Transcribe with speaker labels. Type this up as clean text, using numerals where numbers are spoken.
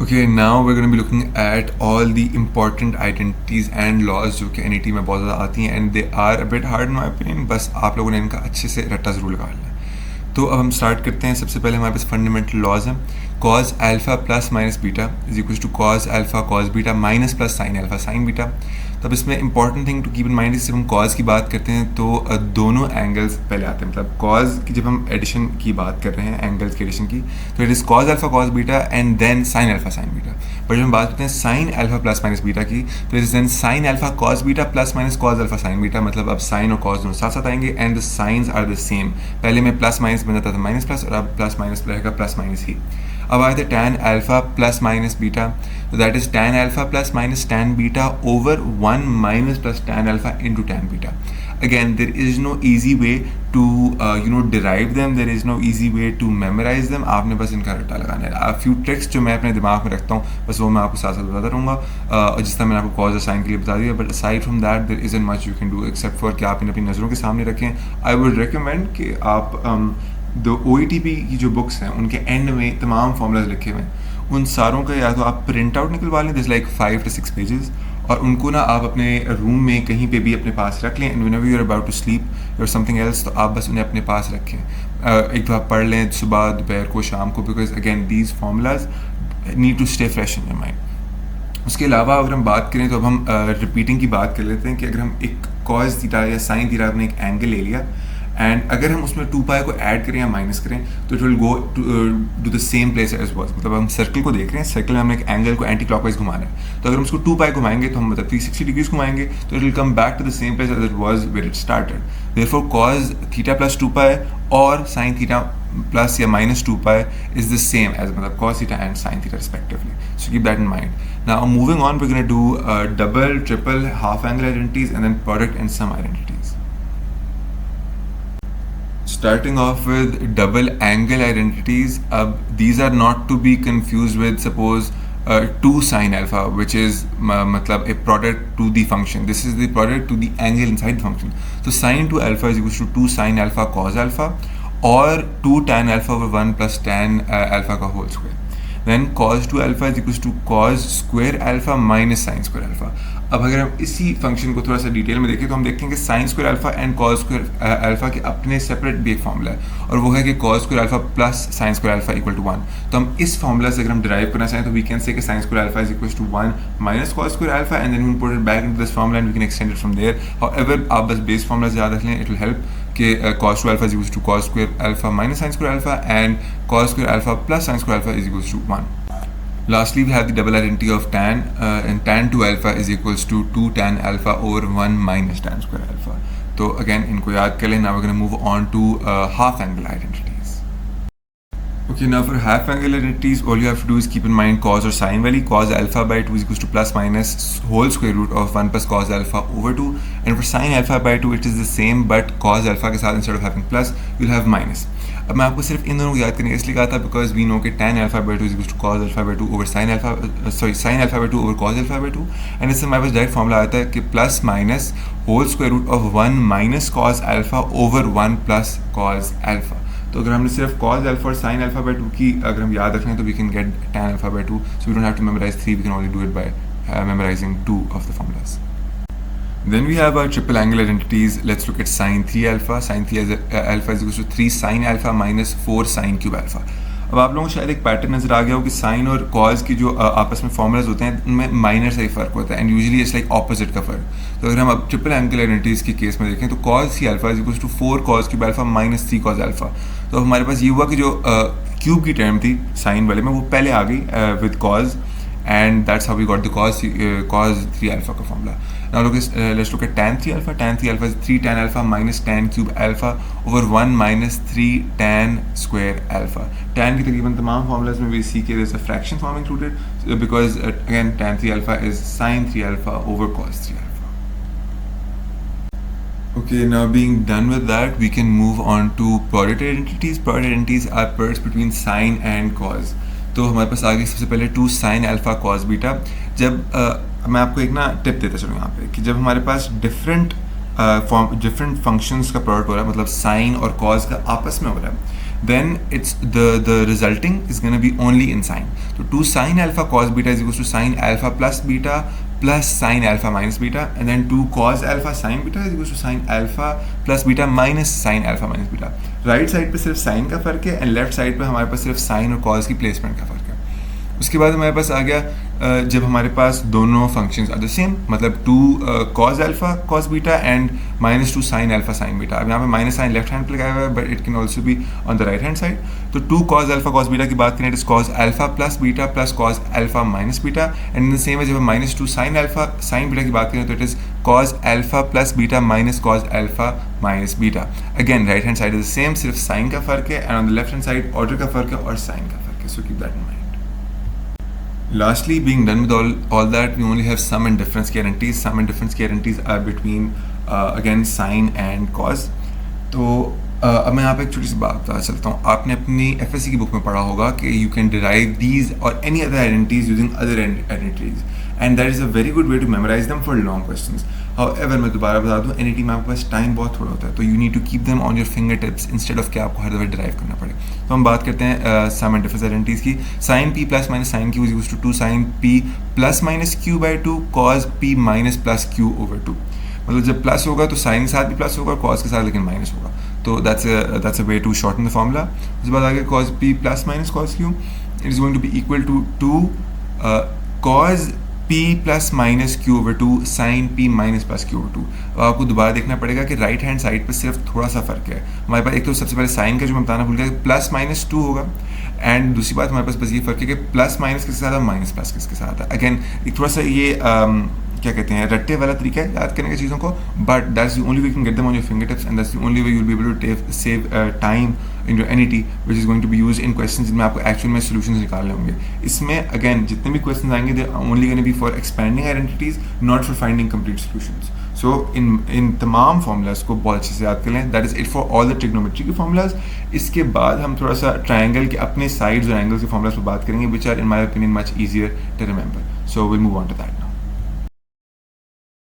Speaker 1: Okay, now we're going to be looking at all the important identities and laws जो कि NET में बहुत ज़्यादा आती हैं and they are a bit hard in my opinion. बस आप लोगों ने इनका अच्छे से रट्टा ज़रूर लगा लेना है। तो अब हम स्टार्ट करते हैं। सबसे पहले हमारे पास फंडामेंटल लॉज हैं। Cos alpha plus minus beta is equal to cos alpha cos beta minus plus sine alpha sine beta. तब इसमें important thing to keep in mind, जब हम कॉज की बात करते हैं तो दोनों एंगल्स पहले आते हैं। मतलब कॉज की जब हम एडिशन की बात कर रहे हैं, एंगल्स की एडिशन की, तो it is cos alpha cos beta and then sine alpha sine beta. But जब हम बात करते हैं sine alpha plus minus beta की, तो it is then sine alpha cos beta plus minus cos alpha sine beta. मतलब अब sine और कॉज दोनों साथ साथ आएंगे and the signs are the same. पहले में प्लस माइनस बन जाता था माइनस प्लस, और अब प्लस माइनस रहेगा प्लस माइनस ही। अब आए थे tan alpha plus minus beta, तो that is tan alpha plus minus tan beta over 1 minus plus tan alpha into tan beta. Again, there is no easy way to derive them. There is no easy way to memorize them. आपने बस इनका रट्टा लगाना है। A few tricks जो मैं अपने दिमाग में रखता हूँ, बस वो मैं आपको साथ साथ बताता रहूँगा, और जिस तरह मैंने आपको कॉज और साइन के लिए बता दिया। But aside from that there isn't much you can do except for कि आप इन्हें अपनी नज़रों के सामने रखें। आई वुड रिकमेंड कि आप दो OETP की जो बुक्स हैं उनके एंड में तमाम फॉर्मूलाज लिखे हुए हैं, उन सारों का या तो आप प्रिंट आउट निकलवा लें, दिस लाइक 5 to 6 पेजेस, और उनको ना आप अपने रूम में कहीं पे भी अपने पास रख लें। And whenever you are about to sleep और समथिंग एल्स, तो आप बस उन्हें अपने पास रखें। एक दफ़ा पढ़ लें सुबह, दोपहर को, शाम को, because again these formulas need to stay fresh in your mind. उसके अलावा अगर हम बात करें तो अब हम रिपीटिंग की बात कर लेते हैं कि अगर हम एक कॉज थीटा या साइन थीटा अपने एक एंगल ले लिया, एंड अगर हम उसमें 2 पाई को ऐड करें या माइनस करें, तो it will go to the same place as was. मतलब हम सर्कल को देख रहे हैं, सर्कल में हमने एक एंगल को एंटी क्लॉकवाइज घुमाना है, तो अगर हम उसको 2 पाई घुमाएंगे तो हम मतलब 360 डिग्रीज घुमाएंगे, तो it will come back to the same place as it was where it started. Therefore cos theta plus 2 pi और साइन थीटा प्लस या minus 2 pi is the same as मतलब cos theta and sin theta respectively. So keep that in mind. Now moving on, we're going to do double, triple, half angle identities and then product and sum identities. Starting off with double angle identities, these are not to be confused with suppose 2 sin alpha, which is matlab a product to the function. This is the product to the angle inside the function. So sin 2 alpha is equal to 2 sin alpha cos alpha, और 2 tan alpha over 1 plus tan alpha का whole square. Then cos 2 alpha is equals to cos square alpha minus sin square alpha. अब अगर हम इसी function को थोड़ा सा detail में देखें तो हम देखते हैं कि sine square alpha and cos square alpha के अपने सेपरेट भी एक फॉर्मूला है, और वो है कि cos square alpha plus sine square alpha equal to 1। तो हम इस फॉर्मूला से अगर हम डिराइव करना चाहें तो वी कैन से कि sine square alpha is equal to 1 minus cos square alpha, and then we put it back into this formula and we can extend it from there. However आप बस base formula याद रख लें, it will help कि cos 2 alpha is equals to cos square alpha minus sin square alpha and cos square alpha plus sin square alpha is equals to 1. Lastly, we have the double identity of tan, and tan 2 alpha is equals to 2 tan alpha over 1 minus tan square alpha. तो again इनको याद कर लें. Now we're going to move on to half angle identities. Okay, now for half angle identities, all you have to do is keep in mind cos or sin value. Cos alpha by 2 is equals to plus minus whole square root of 1 plus cos alpha over 2. And for sin alpha by 2, it is the same, but cos alpha के साथ instead of having plus, you'll have minus. अब मैं आपको सिर्फ इन दोनों को याद करने इसलिए कहा था बिकॉज वी नो कि tan alpha by 2 is equals to cos alpha by 2 over sin alpha by 2 over cos alpha by 2, and इससे हमारे पास डायरेक्ट फॉर्मूला आता है कि plus minus whole square root of 1 minus cos alpha over 1 plus cos alpha. तो अगर हमने सिर्फ cos alpha और sin alpha by 2 की अगर हम याद रखें तो we can get tan alpha by 2, so we don't have to memorize 3, we can only do it by memorizing 2 of the formulas. Then we have our triple angle identities. Let's look at sin 3 alpha. Sin 3 alpha is equal to 3 sin alpha minus 4 sin cube alpha. अब आप लोगों को शायद एक pattern नजर आ गया हो कि साइन और कॉज की जो आपस में फॉर्मूलाज होते हैं उनमें माइनर सा ही फर्क होता है, and usually it's like opposite का फर्क। तो अगर हम अब ट्रिपल एंगल आइडेंटिटीज के केस में देखें तो cos 3 alpha is equal to 4 cos cube alpha minus 3 cos alpha. तो हमारे पास ये हुआ कि जो क्यूब की टर्म थी साइन वाले में वो पहले आ गई with cos, and that's how we got the cos 3 alpha का formula. Now let's look at tan 3 alpha. Tan 3 alpha is 3 tan alpha minus tan cube alpha over 1 minus 3 tan square alpha. Tan की तकरीबन तमाम formulas में we see कि there's a fraction form included because again tan 3 alpha is sin 3 alpha over cos 3 alpha. Okay, now being done with that, we can move on to product identities. Product identities are products between sine and cos. तो हमारे पास आ गई सबसे पहले 2 sin alpha cos beta. जब मैं आपको एक ना टिप देता चलूँ यहाँ पे कि जब हमारे पास डिफरेंट फंक्शंस का प्रोडक्ट हो रहा है, मतलब साइन और कॉज का आपस में हो रहा है, then it's the resulting is going to be only in sine. So 2 sine alpha cos beta is equals to sine alpha plus beta plus sine alpha minus beta, and then 2 cos alpha sine beta is equals to sine alpha plus beta minus sine alpha minus beta. Right side पे सिर्फ sign का फर्क है and left side पे हमारे पास सिर्फ sign और cos की प्लेसमेंट का फर्क है. उसके बाद हमारे पास आ गया जब हमारे पास दोनों फंक्शंस आर द सेम, मतलब 2 cos alpha cos beta and -2 sin alpha sin beta. अब यहाँ पे माइनस साइन लेफ्ट हैंड पे लगाया हुआ है but it can also be on the right hand side. तो 2 cos alpha cos beta की बात करें, it is cos alpha plus beta plus cos alpha minus beta, and in the same way जब हम -2 sin alpha sin beta की बात करें तो it is cos alpha plus beta minus cos alpha minus beta. Again right hand side is the same, सिर्फ sign का फर्क है and on the left hand side order का फर्क है और साइन का फर्क है. So keep that in mind. Lastly, being done with all that, we only have sum and difference guarantees. Sum and difference guarantees are between again sine and cos. तो अब मैं यहाँ पे एक छोटी सी बात बता चलता हूँ. आपने अपनी FSC की बुक में पढ़ा होगा कि you can derive these or any other identities using other identities, and that is a very good way to memorize them for long questions. However, मैं दोबारा बता दूँ, NET में आपके पास टाइम बहुत थोड़ा होता है, तो you need to keep them on your fingertips instead of कि आपको हर दफ़ा derive करना पड़े. तो हम बात करते हैं sum and difference identities की. sin p plus minus sin q is equals to 2 sin p plus minus q by 2 cos p minus plus q over 2. मतलब जब प्लस होगा तो साइन के साथ भी प्लस होगा और कॉस के साथ लेकिन माइनस होगा. तो that's a way to shorten the formula. उसके बाद आगे cos p plus minus cos q is going to be equal to 2 cos p plus minus q over 2 sin p minus plus q over 2. अब आपको दोबारा देखना पड़ेगा कि right hand side पे सिर्फ थोड़ा सा फर्क है. हमारे पास एक तो सबसे पहले साइन का जो मैं बताना भूल गया प्लस माइनस 2 होगा, एंड दूसरी बात हमारे पास बस ये फर्क है कि प्लस माइनस किसके साथ है, माइनस प्लस किसके साथ है. अगेन एक थोड़ा सा ये क्या कहते हैं रट्टे वाला तरीका है याद करने की चीज़ों को, but that's the only way you can get them on your fingertips and that's the only way you will be able to save time in your NET which is going to be used in questions जिनमें आपको actual में solutions निकालने होंगे. इसमें again जितने भी questions आएंगे they only going to be for expending identities, not for finding complete solutions. So इन तमाम फार्मूलाज को बहुत अच्छे से याद कर लें. That is it for all the trigonometry के फार्मूलाज. इसके बाद हम थोड़ा सा ट्राइंगल के अपने साइड्स और एंगल्स के फार्मूलाज पर बात करेंगे which are in my opinion much easier to remember. So will move on to that now.